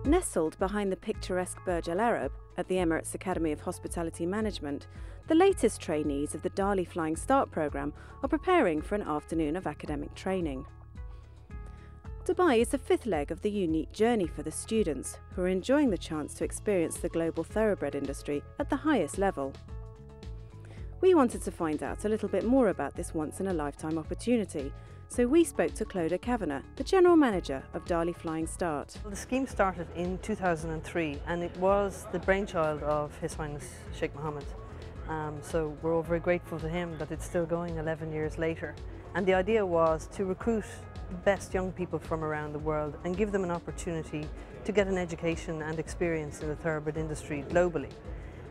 Nestled behind the picturesque Burj Al Arab at the Emirates Academy of Hospitality Management, the latest trainees of the Darley Flying Start programme are preparing for an afternoon of academic training. Dubai is the fifth leg of the unique journey for the students, who are enjoying the chance to experience the global thoroughbred industry at the highest level. We wanted to find out a little bit more about this once-in-a-lifetime opportunity, so we spoke to Clodagh Kavanagh, the General Manager of Darley Flying Start. The scheme started in 2003 and it was the brainchild of His Highness Sheikh Mohammed. So we're all very grateful to him that it's still going 11 years later. And the idea was to recruit the best young people from around the world and give them an opportunity to get an education and experience in the thoroughbred industry globally.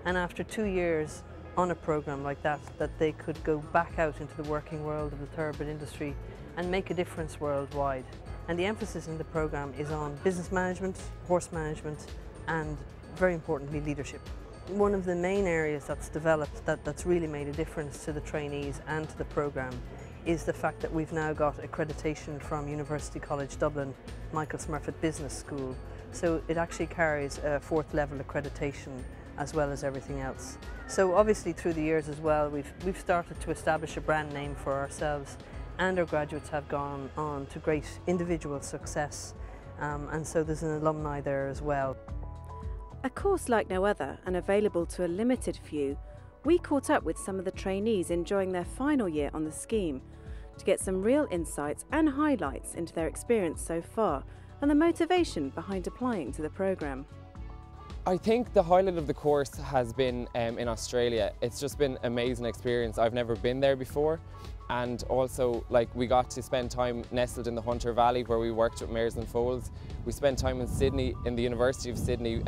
And after 2 years on a program like that, they could go back out into the working world of the thoroughbred industry and make a difference worldwide. And the emphasis in the program is on business management, horse management, and very importantly, leadership. One of the main areas that's developed that's really made a difference to the trainees and to the program is the fact that we've now got accreditation from University College Dublin, Michael Smurfit Business School. So it actually carries a 4th level accreditation as well as everything else. So obviously through the years as well, we've started to establish a brand name for ourselves, and our graduates have gone on to great individual success, and so there's an alumni there as well. A course like no other and available to a limited few, we caught up with some of the trainees enjoying their final year on the scheme to get some real insights and highlights into their experience so far and the motivation behind applying to the programme. I think the highlight of the course has been in Australia. It's just been an amazing experience. I've never been there before, and also we got to spend time nestled in the Hunter Valley where we worked with mares and foals. We spent time in Sydney, in the University of Sydney,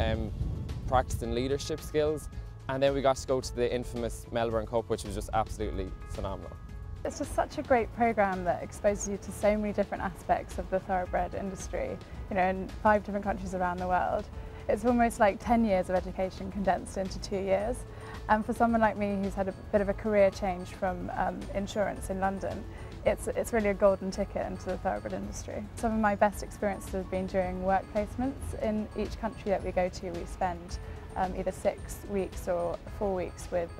practicing leadership skills, and then we got to go to the infamous Melbourne Cup, which was just absolutely phenomenal. It's just such a great programme that exposes you to so many different aspects of the thoroughbred industry, in 5 different countries around the world. It's almost like 10 years of education condensed into 2 years. And for someone like me who's had a bit of a career change from insurance in London, it's really a golden ticket into the thoroughbred industry. Some of my best experiences have been during work placements. In each country that we go to, we spend either 6 weeks or 4 weeks with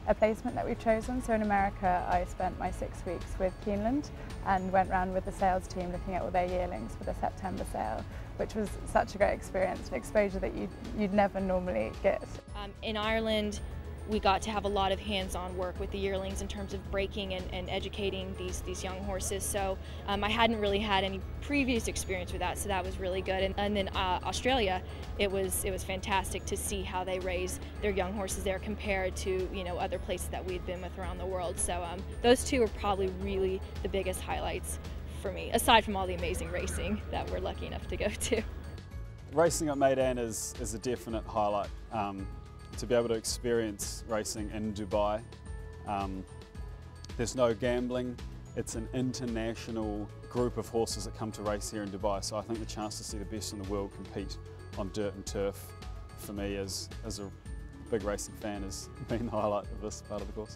a placement that we've chosen. So in America, I spent my 6 weeks with Keeneland and went round with the sales team looking at all their yearlings for the September sale, which was such a great experience, an exposure that you'd never normally get. In Ireland, we got to have a lot of hands-on work with the yearlings in terms of breaking and educating these young horses. So I hadn't really had any previous experience with that, so that was really good. And then Australia, it was fantastic to see how they raise their young horses there compared to other places that we'd been with around the world. So those two are probably really the biggest highlights for me, aside from all the amazing racing that we're lucky enough to go to. Racing at Meydan is a definite highlight. To be able to experience racing in Dubai. There's no gambling. It's an international group of horses that come to race here in Dubai, so I think the chance to see the best in the world compete on dirt and turf, for me as a big racing fan, has been the highlight of this part of the course.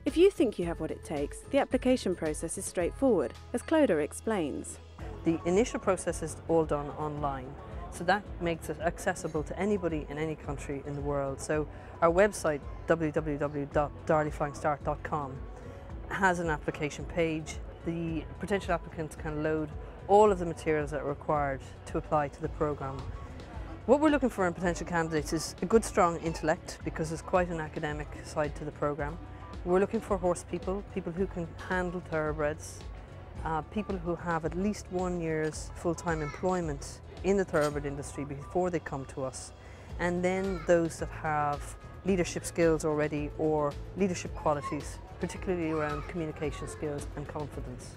If you think you have what it takes, the application process is straightforward, as Clodagh explains. The initial process is all done online. So that makes it accessible to anybody in any country in the world. So our website, www.darleyflyingstart.com, has an application page. The potential applicants can load all of the materials that are required to apply to the programme. What we're looking for in potential candidates is a good, strong intellect, because there's quite an academic side to the programme. We're looking for horse people who can handle thoroughbreds, people who have at least 1 year's full-time employment in the thoroughbred industry before they come to us, and then those that have leadership skills already or leadership qualities, particularly around communication skills and confidence.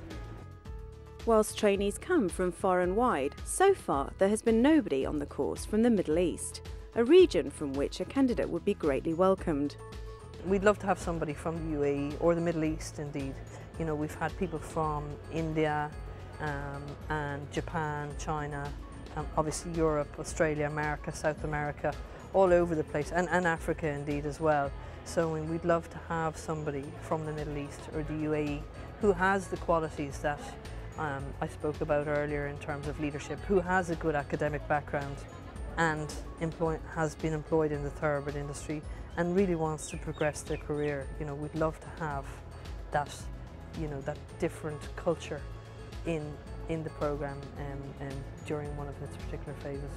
Whilst trainees come from far and wide, so far there has been nobody on the course from the Middle East, a region from which a candidate would be greatly welcomed. We'd love to have somebody from the UAE or the Middle East indeed. We've had people from India and Japan, China, obviously Europe, Australia, America, South America, all over the place, and Africa indeed as well. So we'd love to have somebody from the Middle East or the UAE who has the qualities that I spoke about earlier in terms of leadership, who has a good academic background and has been employed in the thoroughbred industry and really wants to progress their career. You know, we'd love to have that, you know, that different culture in the programme during one of its particular phases.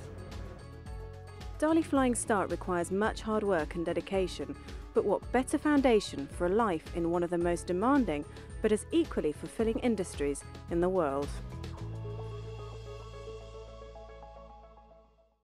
Darley Flying Start requires much hard work and dedication, but what better foundation for a life in one of the most demanding but as equally fulfilling industries in the world.